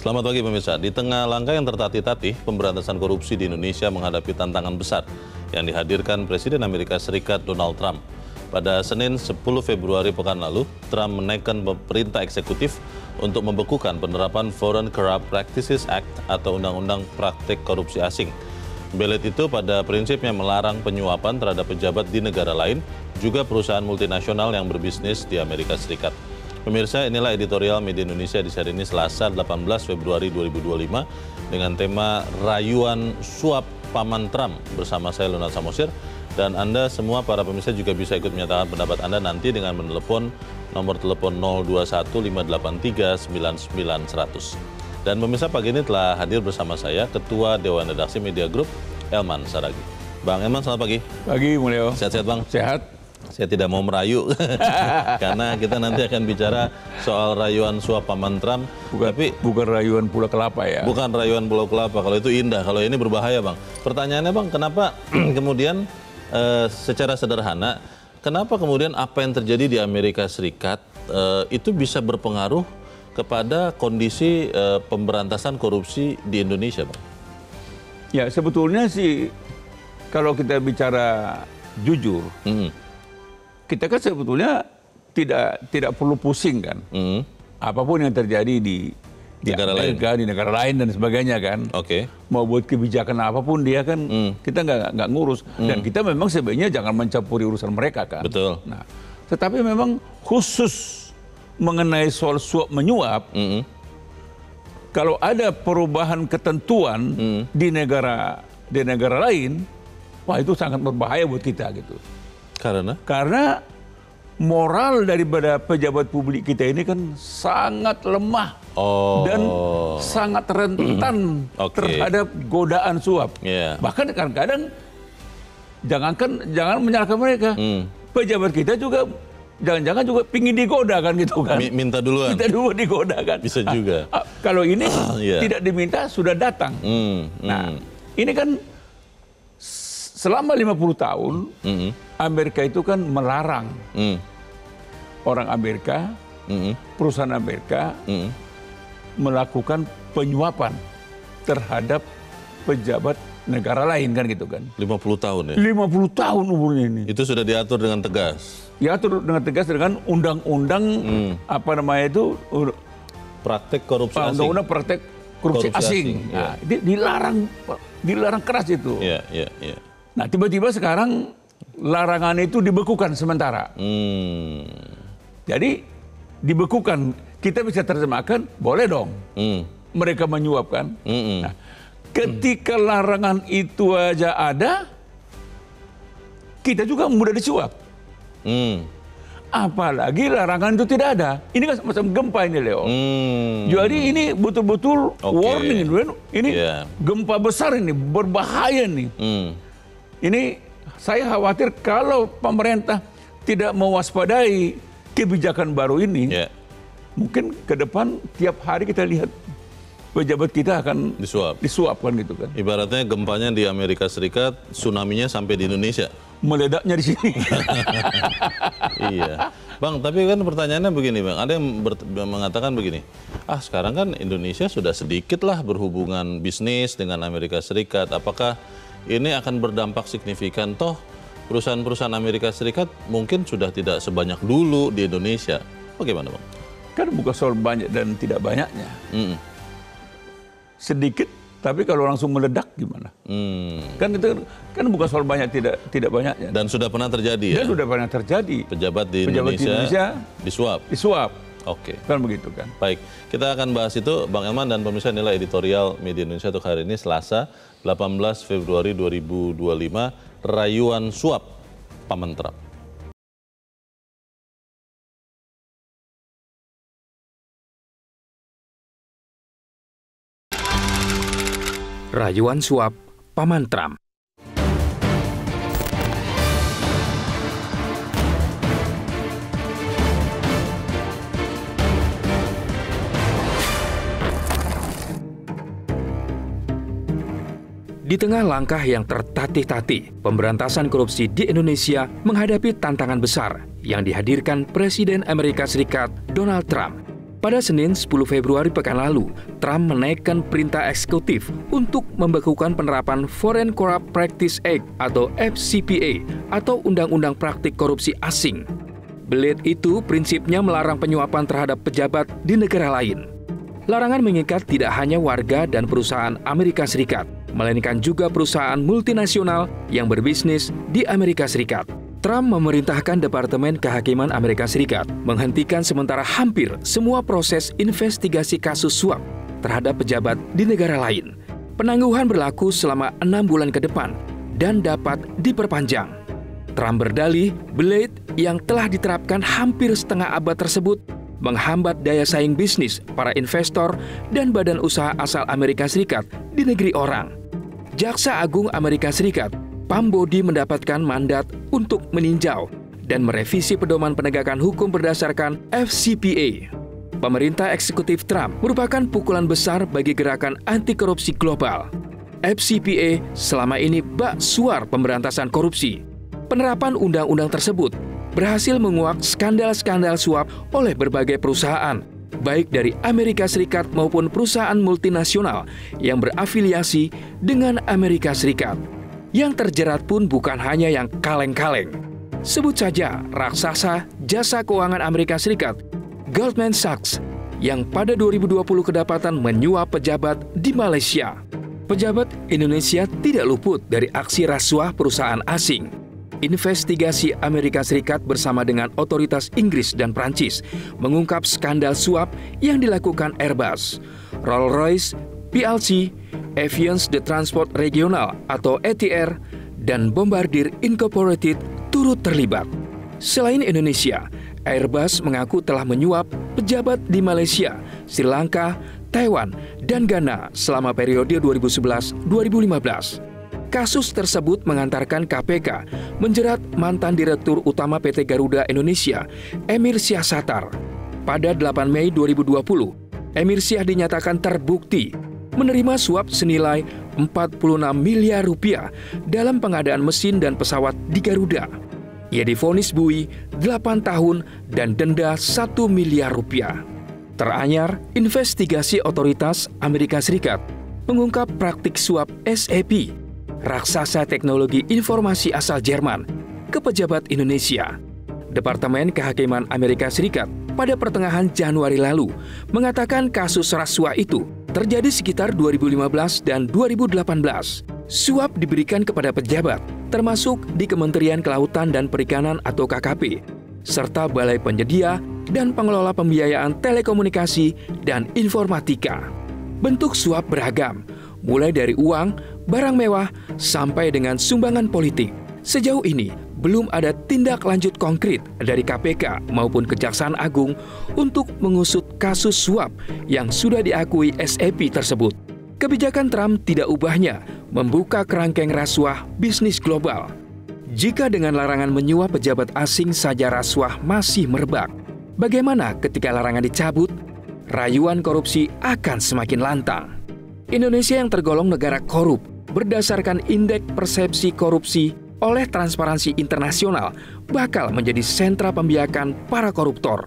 Selamat pagi pemirsa. Di tengah langkah yang tertatih-tatih, pemberantasan korupsi di Indonesia menghadapi tantangan besar yang dihadirkan Presiden Amerika Serikat Donald Trump. Pada Senin 10 Februari pekan lalu, Trump menaikkan perintah eksekutif untuk membekukan penerapan Foreign Corrupt Practices Act atau Undang-Undang Praktik Korupsi Asing. Belet itu pada prinsipnya melarang penyuapan terhadap pejabat di negara lain, juga perusahaan multinasional yang berbisnis di Amerika Serikat. Pemirsa, inilah editorial Media Indonesia di hari ini Selasa 18 Februari 2025 dengan tema Rayuan Suap Paman Trump bersama saya Lunat Samosir. Dan Anda semua para pemirsa juga bisa ikut menyatakan pendapat Anda nanti dengan menelepon nomor telepon 021-583-99-100. Dan pemirsa, pagi ini telah hadir bersama saya Ketua Dewan Redaksi Media Group, Elman Saragi. Bang Elman, selamat pagi. Pagi, Mulyo. Sehat-sehat Bang? Sehat. Saya tidak mau merayu, karena kita nanti akan bicara soal rayuan suap Paman Trump. Bukan rayuan Pulau Kelapa ya? Bukan rayuan Pulau Kelapa, kalau itu indah, kalau ini berbahaya Bang. Pertanyaannya Bang, kenapa kemudian secara sederhana, kenapa kemudian apa yang terjadi di Amerika Serikat itu bisa berpengaruh kepada kondisi pemberantasan korupsi di Indonesia Bang? Ya sebetulnya sih, kalau kita bicara jujur, kita kan sebetulnya tidak perlu pusing kan, apapun yang terjadi di Amerika, di negara lain dan sebagainya kan. Mau buat kebijakan apapun dia kan, kita nggak ngurus. Dan kita memang sebenarnya jangan mencampuri urusan mereka kan. Betul. Nah, tetapi memang khusus mengenai soal suap menyuap, kalau ada perubahan ketentuan di negara lain, wah itu sangat berbahaya buat kita gitu. Karena moral daripada pejabat publik kita ini kan sangat lemah dan sangat rentan terhadap godaan suap. Bahkan kadang-kadang jangan menyalahkan mereka, pejabat kita juga jangan-jangan juga pingin digoda kan gitu kan. Minta duluan. Minta dulu digoda kan. Bisa juga. Kalau ini tidak diminta sudah datang. Nah ini kan selama 50 tahun Amerika itu kan melarang orang Amerika, perusahaan Amerika melakukan penyuapan terhadap pejabat negara lain kan gitu kan. 50 tahun ya? 50 tahun umurnya ini. Itu sudah diatur dengan tegas? Diatur dengan tegas dengan undang-undang apa namanya itu? Praktek korupsi asing. Undang-undang praktek korupsi asing. Nah, dilarang keras itu. Nah tiba-tiba sekarang larangan itu dibekukan sementara. Jadi dibekukan, kita bisa terjemahkan boleh dong mereka menyuapkan. Nah, ketika larangan itu aja ada, kita juga mudah disuap. Apalagi larangan itu tidak ada. Ini kan semacam gempa ini Leo. Jadi ini betul-betul warning ini gempa besar ini, berbahaya nih. Ini saya khawatir kalau pemerintah tidak mewaspadai kebijakan baru ini, mungkin ke depan tiap hari kita lihat pejabat kita akan disuapkan gitu kan. Ibaratnya gempanya di Amerika Serikat, tsunami-nya sampai di Indonesia. Meledaknya di sini. Iya. Bang, tapi kan pertanyaannya begini Bang, ada yang mengatakan begini, sekarang kan Indonesia sudah sedikit lah berhubungan bisnis dengan Amerika Serikat, apakah ini akan berdampak signifikan? Toh perusahaan-perusahaan Amerika Serikat mungkin sudah tidak sebanyak dulu di Indonesia. Bagaimana Bang? Kan bukan soal banyak dan tidak banyaknya. Sedikit, tapi kalau langsung meledak gimana? Kan itu kan bukan soal banyak tidak banyaknya. Dan sudah pernah terjadi ya? Dan sudah pernah terjadi. Pejabat di Indonesia disuap. Kan begitu kan. Baik, kita akan bahas itu Bang Elman dan pemirsa, inilah editorial Media Indonesia untuk hari ini Selasa 18 Februari 2025, Rayuan Suap Paman Trump. Rayuan suap Paman Trump. Di tengah langkah yang tertatih-tatih, pemberantasan korupsi di Indonesia menghadapi tantangan besar yang dihadirkan Presiden Amerika Serikat Donald Trump. Pada Senin 10 Februari pekan lalu, Trump menaikkan perintah eksekutif untuk membekukan penerapan Foreign Corrupt Practice Act atau FCPA atau Undang-Undang Praktik Korupsi Asing. Blade itu prinsipnya melarang penyuapan terhadap pejabat di negara lain. Larangan mengikat tidak hanya warga dan perusahaan Amerika Serikat, melainkan juga perusahaan multinasional yang berbisnis di Amerika Serikat. Trump memerintahkan Departemen Kehakiman Amerika Serikat menghentikan sementara hampir semua proses investigasi kasus suap terhadap pejabat di negara lain. Penangguhan berlaku selama 6 bulan ke depan dan dapat diperpanjang. Trump berdalih, Blade yang telah diterapkan hampir setengah abad tersebut menghambat daya saing bisnis para investor dan badan usaha asal Amerika Serikat di negeri orang. Jaksa Agung Amerika Serikat Pam Bondi mendapatkan mandat untuk meninjau dan merevisi pedoman penegakan hukum berdasarkan FCPA. Pemerintah eksekutif Trump merupakan pukulan besar bagi gerakan anti korupsi global. FCPA selama ini bak suar pemberantasan korupsi. Penerapan undang-undang tersebut berhasil menguak skandal-skandal suap oleh berbagai perusahaan, baik dari Amerika Serikat maupun perusahaan multinasional yang berafiliasi dengan Amerika Serikat. Yang terjerat pun bukan hanya yang kaleng-kaleng. Sebut saja raksasa jasa keuangan Amerika Serikat, Goldman Sachs, yang pada 2020 kedapatan menyuap pejabat di Malaysia. Pejabat Indonesia tidak luput dari aksi rasuah perusahaan asing. Investigasi Amerika Serikat bersama dengan otoritas Inggris dan Prancis mengungkap skandal suap yang dilakukan Airbus, Rolls-Royce, PLC, Aviance de Transport Regional atau ATR, dan Bombardier Incorporated turut terlibat. Selain Indonesia, Airbus mengaku telah menyuap pejabat di Malaysia, Sri Lanka, Taiwan, dan Ghana selama periode 2011-2015. Kasus tersebut mengantarkan KPK menjerat mantan Direktur Utama PT Garuda Indonesia, Emir Syah Sattar. Pada 8 Mei 2020, Emir Syah dinyatakan terbukti menerima suap senilai 46 miliar rupiah dalam pengadaan mesin dan pesawat di Garuda. Ia divonis buih 8 tahun dan denda 1 miliar rupiah. Teranyar, investigasi otoritas Amerika Serikat mengungkap praktik suap SAP, raksasa teknologi informasi asal Jerman, ke pejabat Indonesia. Departemen Kehakiman Amerika Serikat pada pertengahan Januari lalu mengatakan kasus rasuah itu terjadi sekitar 2015 dan 2018. Suap diberikan kepada pejabat, termasuk di Kementerian Kelautan dan Perikanan atau KKP, serta Balai Penyedia dan Pengelola Pembiayaan Telekomunikasi dan Informatika. Bentuk suap beragam, mulai dari uang, barang mewah, sampai dengan sumbangan politik. Sejauh ini, belum ada tindak lanjut konkret dari KPK maupun Kejaksaan Agung untuk mengusut kasus suap yang sudah diakui SAP tersebut. Kebijakan Trump tidak ubahnya membuka kerangkeng rasuah bisnis global. Jika dengan larangan menyuap pejabat asing saja rasuah masih merebak, bagaimana ketika larangan dicabut? Rayuan korupsi akan semakin lantang. Indonesia yang tergolong negara korup berdasarkan Indeks Persepsi Korupsi oleh Transparansi Internasional bakal menjadi sentra pembiakan para koruptor.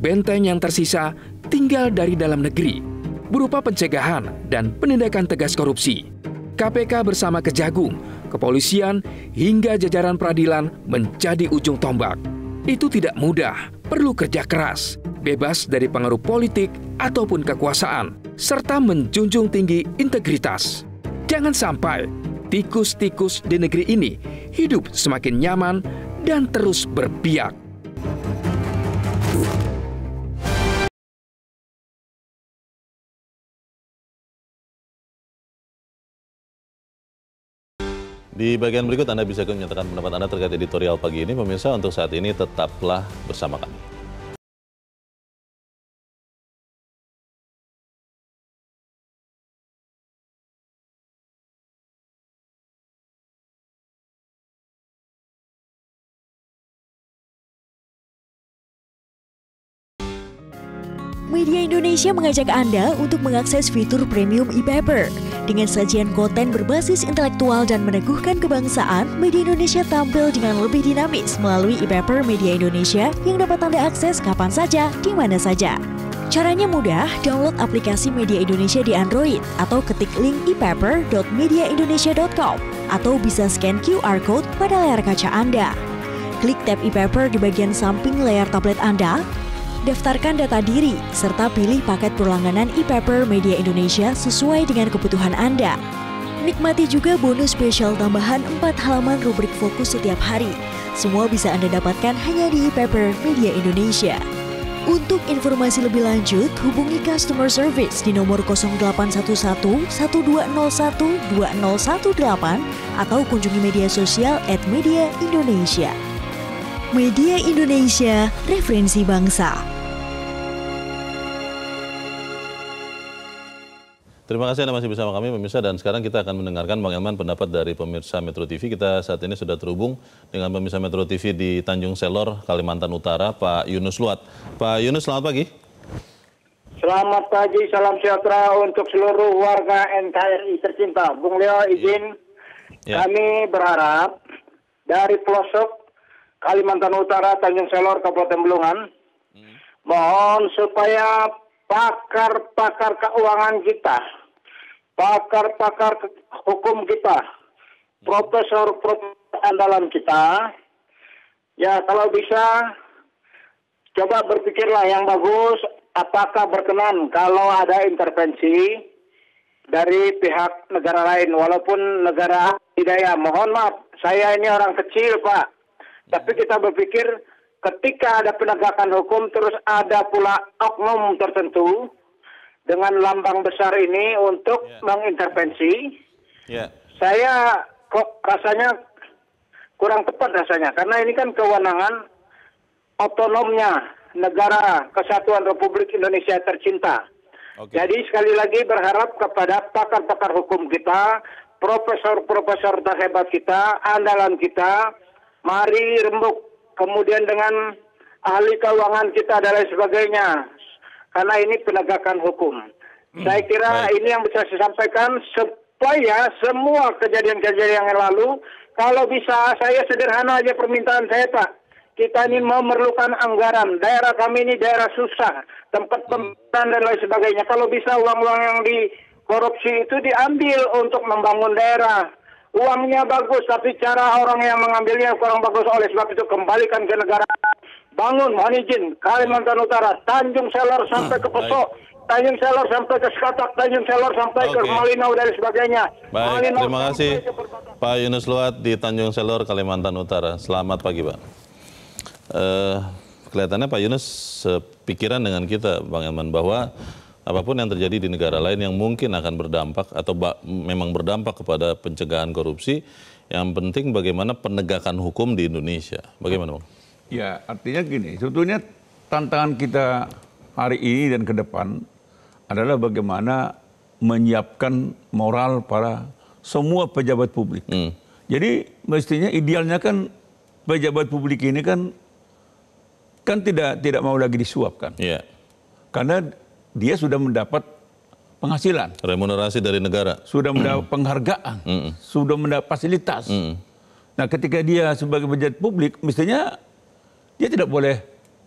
Benteng yang tersisa tinggal dari dalam negeri, berupa pencegahan dan penindakan tegas korupsi. KPK bersama Kejagung, kepolisian, hingga jajaran peradilan menjadi ujung tombak. Itu tidak mudah, perlu kerja keras, bebas dari pengaruh politik ataupun kekuasaan, serta menjunjung tinggi integritas. Jangan sampai tikus-tikus di negeri ini hidup semakin nyaman dan terus berpiak. Di bagian berikut Anda bisa menyatakan pendapat Anda terkait editorial pagi ini. Pemirsa, untuk saat ini tetaplah bersama kami. Media Indonesia mengajak Anda untuk mengakses fitur premium e-paper. Dengan sajian konten berbasis intelektual dan meneguhkan kebangsaan, Media Indonesia tampil dengan lebih dinamis melalui e-paper Media Indonesia yang dapat Anda akses kapan saja, di mana saja. Caranya mudah, download aplikasi Media Indonesia di Android atau ketik link ePaper.mediaindonesia.com atau bisa scan QR Code pada layar kaca Anda. Klik tab ePaper di bagian samping layar tablet Anda, daftarkan data diri, serta pilih paket berlangganan ePaper Media Indonesia sesuai dengan kebutuhan Anda. Nikmati juga bonus spesial tambahan 4 halaman rubrik fokus setiap hari. Semua bisa Anda dapatkan hanya di ePaper Media Indonesia. Untuk informasi lebih lanjut, hubungi customer service di nomor 0811 1201 2018 atau kunjungi media sosial @mediaindonesia. Media Indonesia, referensi bangsa. Terima kasih Anda masih bersama kami pemirsa, dan sekarang kita akan mendengarkan Bang Elman pendapat dari pemirsa Metro TV. Kita saat ini sudah terhubung dengan pemirsa Metro TV di Tanjung Selor, Kalimantan Utara, Pak Yunus Luat. Pak Yunus, selamat pagi. Selamat pagi, salam sejahtera untuk seluruh warga NKRI tercinta. Bung Leo izin, kami berharap dari pelosok Kalimantan Utara, Tanjung Selor, Kabupaten Belungan, mohon supaya pakar-pakar keuangan kita, pakar-pakar hukum kita, profesor-profesor andalan kita, ya kalau bisa coba berpikirlah yang bagus, apakah berkenan kalau ada intervensi dari pihak negara lain, walaupun negara adidaya. Mohon maaf, saya ini orang kecil Pak, tapi kita berpikir ketika ada penegakan hukum terus ada pula oknum tertentu dengan lambang besar ini untuk mengintervensi, saya kok rasanya kurang tepat rasanya, karena ini kan kewenangan otonomnya negara Kesatuan Republik Indonesia tercinta. Jadi sekali lagi berharap kepada pakar-pakar hukum kita, profesor-profesor terhebat kita, andalan kita, mari rembuk kemudian dengan ahli keuangan kita dan lain sebagainya. Karena ini penegakan hukum. Saya kira ini yang bisa saya sampaikan supaya semua kejadian-kejadian yang lalu, kalau bisa saya sederhana aja permintaan saya Pak. Kita ini memerlukan anggaran. Daerah kami ini daerah susah, tempat pembangunan dan lain sebagainya. Kalau bisa uang-uang yang dikorupsi itu diambil untuk membangun daerah. Uangnya bagus, tapi cara orang yang mengambilnya kurang bagus. Oleh sebab itu kembalikan ke negara. Bangun, mohon izin, Kalimantan Utara, Tanjung Selor sampai ke Pesok, Tanjung Selor sampai ke Skatak, Tanjung Selor sampai ke Malinau dan sebagainya. Baik, Malinau terima kasih Pak Yunus Luat di Tanjung Selor, Kalimantan Utara. Selamat pagi Pak. Kelihatannya Pak Yunus sepikiran dengan kita Bang Elman, bahwa apapun yang terjadi di negara lain yang mungkin akan berdampak atau memang berdampak kepada pencegahan korupsi, yang penting bagaimana penegakan hukum di Indonesia. Bagaimana Bang? Ya, artinya gini, sebetulnya tantangan kita hari ini dan ke depan adalah bagaimana menyiapkan moral para semua pejabat publik. Jadi mestinya idealnya kan pejabat publik ini kan tidak mau lagi disuapkan. Karena dia sudah mendapat penghasilan. Remunerasi dari negara. Sudah mendapat penghargaan. Sudah mendapat fasilitas. Nah ketika dia sebagai pejabat publik, mestinya dia tidak boleh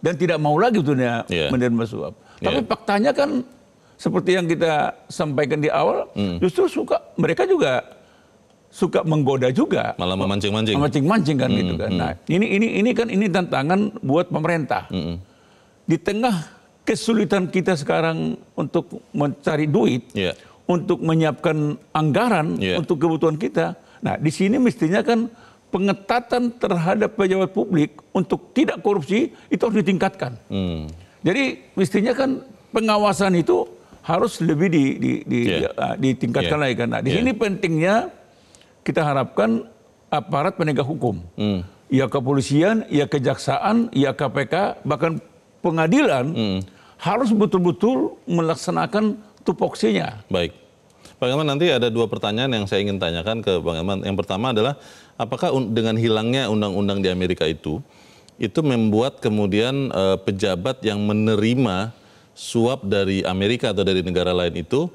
dan tidak mau lagi menerima suap. Tapi faktanya kan seperti yang kita sampaikan di awal, justru mereka juga suka menggoda juga. Malah memancing-mancing. Memancing-mancing kan gitu kan. Nah, ini tantangan buat pemerintah. Di tengah kesulitan kita sekarang untuk mencari duit, untuk menyiapkan anggaran untuk kebutuhan kita. Nah, di sini mestinya kan pengetatan terhadap pejabat publik untuk tidak korupsi itu harus ditingkatkan. Jadi mestinya kan pengawasan itu harus lebih ditingkatkan lagi kan. Nah, di sini pentingnya kita harapkan aparat penegak hukum, ya kepolisian, ya kejaksaan, ya KPK, bahkan pengadilan harus betul-betul melaksanakan tupoksinya. Baik. Bang Elman, nanti ada dua pertanyaan yang saya ingin tanyakan ke Bang Elman. Yang pertama adalah, apakah dengan hilangnya undang-undang di Amerika itu membuat kemudian pejabat yang menerima suap dari Amerika atau dari negara lain itu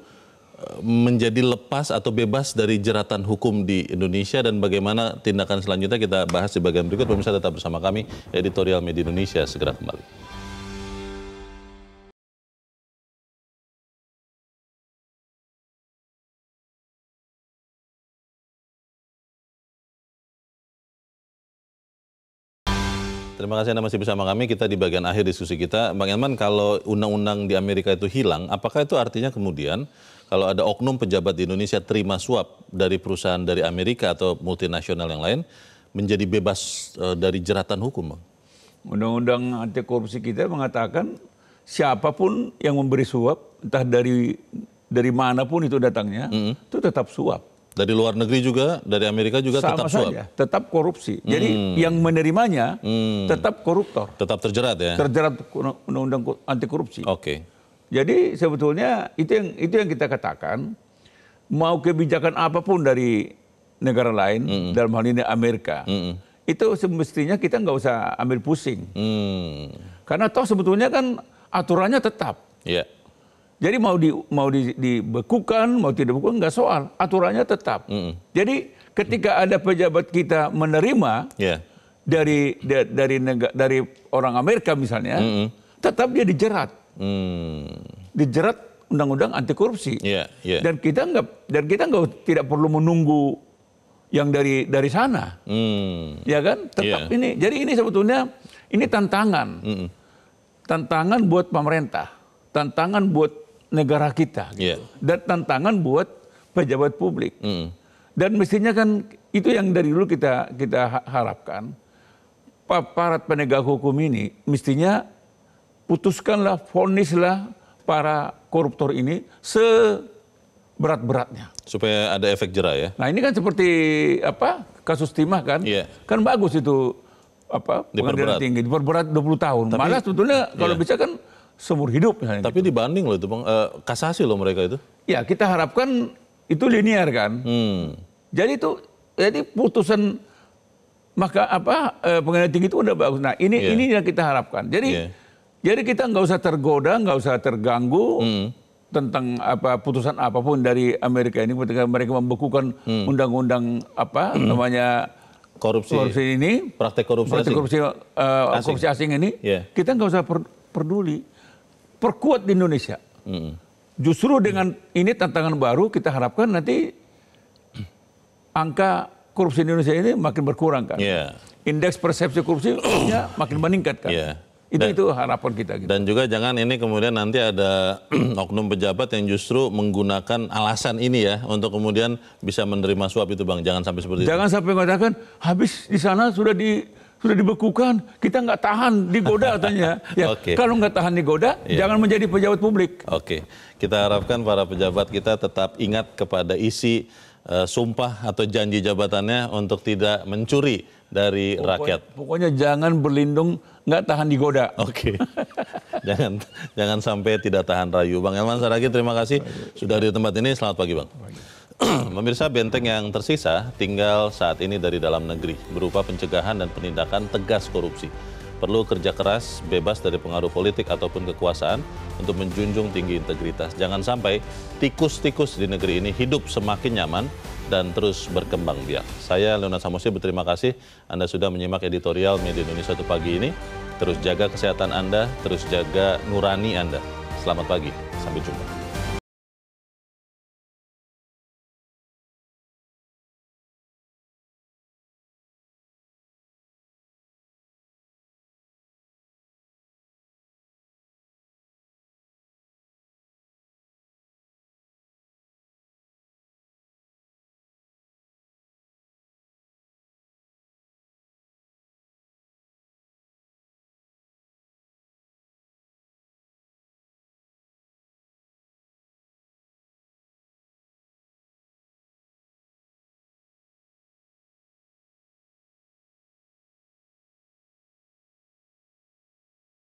menjadi lepas atau bebas dari jeratan hukum di Indonesia, dan bagaimana tindakan selanjutnya kita bahas di bagian berikut. Pemirsa tetap bersama kami, Editorial Media Indonesia segera kembali. terima kasih Anda masih bersama kami. Kita di bagian akhir diskusi kita. Bang Elman, kalau undang-undang di Amerika itu hilang, apakah itu artinya kemudian kalau ada oknum pejabat di Indonesia terima suap dari perusahaan dari Amerika atau multinasional yang lain, menjadi bebas dari jeratan hukum, Bang? Undang-undang anti korupsi kita mengatakan siapapun yang memberi suap, entah dari manapun itu datangnya, itu tetap suap. Dari luar negeri juga, dari Amerika juga sama tetap suap? Saja, tetap korupsi. Jadi yang menerimanya tetap koruptor. Tetap terjerat ya? Terjerat undang-undang anti korupsi. Oke. Jadi sebetulnya itu yang kita katakan, mau kebijakan apapun dari negara lain, dalam hal ini Amerika, itu semestinya kita nggak usah ambil pusing. Karena toh sebetulnya kan aturannya tetap. Yeah. Jadi mau dibekukan, mau tidak dibekukan, nggak soal. Aturannya tetap. Jadi ketika ada pejabat kita menerima dari orang Amerika misalnya, tetap dia dijerat. Dijerat undang-undang anti korupsi. Dan kita tidak perlu menunggu yang dari sana. Ya kan? Tetap ini. Jadi ini sebetulnya ini tantangan. Tantangan buat pemerintah. Tantangan buat negara kita, dan tantangan buat pejabat publik. Dan mestinya kan itu yang dari dulu kita harapkan, aparat penegak hukum ini mestinya putuskanlah, vonislah para koruptor ini seberat-beratnya. Supaya ada efek jera ya. Nah ini kan seperti kasus timah kan, kan bagus itu pengadilan tinggi diperberat 20 tahun. Tapi, malah sebetulnya kalau bisa kan seumur hidup. Tapi gitu. Dibanding loh itu Bang, kasasi loh mereka itu. Ya kita harapkan itu linear kan. Jadi putusan pengadilan tinggi itu udah bagus. Nah ini yang kita harapkan. Jadi kita nggak usah tergoda, nggak usah terganggu tentang putusan apapun dari Amerika ini ketika mereka membekukan undang-undang namanya korupsi ini, praktek korupsi asing ini. Kita nggak usah peduli. Perkuat di Indonesia. Justru dengan ini tantangan baru kita harapkan nanti angka korupsi di Indonesia ini makin berkurang kan. Indeks persepsi korupsinya makin meningkat kan. Itu harapan kita. Gitu. Dan juga jangan ini kemudian nanti ada oknum pejabat yang justru menggunakan alasan ini ya untuk kemudian bisa menerima suap itu Bang. Jangan sampai seperti itu. Jangan sampai mengatakan habis di sana sudah dibekukan, kita nggak tahan digoda katanya. Kalau nggak tahan digoda, jangan menjadi pejabat publik. Kita harapkan para pejabat kita tetap ingat kepada isi sumpah atau janji jabatannya untuk tidak mencuri dari rakyat. Pokoknya jangan berlindung, nggak tahan digoda. Jangan sampai tidak tahan rayu. Bang Elman Saragih, terima kasih sudah di tempat ini. Selamat pagi Bang. Pemirsa, benteng yang tersisa tinggal saat ini dari dalam negeri berupa pencegahan dan penindakan tegas korupsi. Perlu kerja keras, bebas dari pengaruh politik ataupun kekuasaan untuk menjunjung tinggi integritas. Jangan sampai tikus-tikus di negeri ini hidup semakin nyaman dan terus berkembang biak. Saya Leonard Samosir berterima kasih Anda sudah menyimak editorial Media Indonesia Satu Pagi ini. Terus jaga kesehatan Anda, terus jaga nurani Anda. Selamat pagi, sampai jumpa.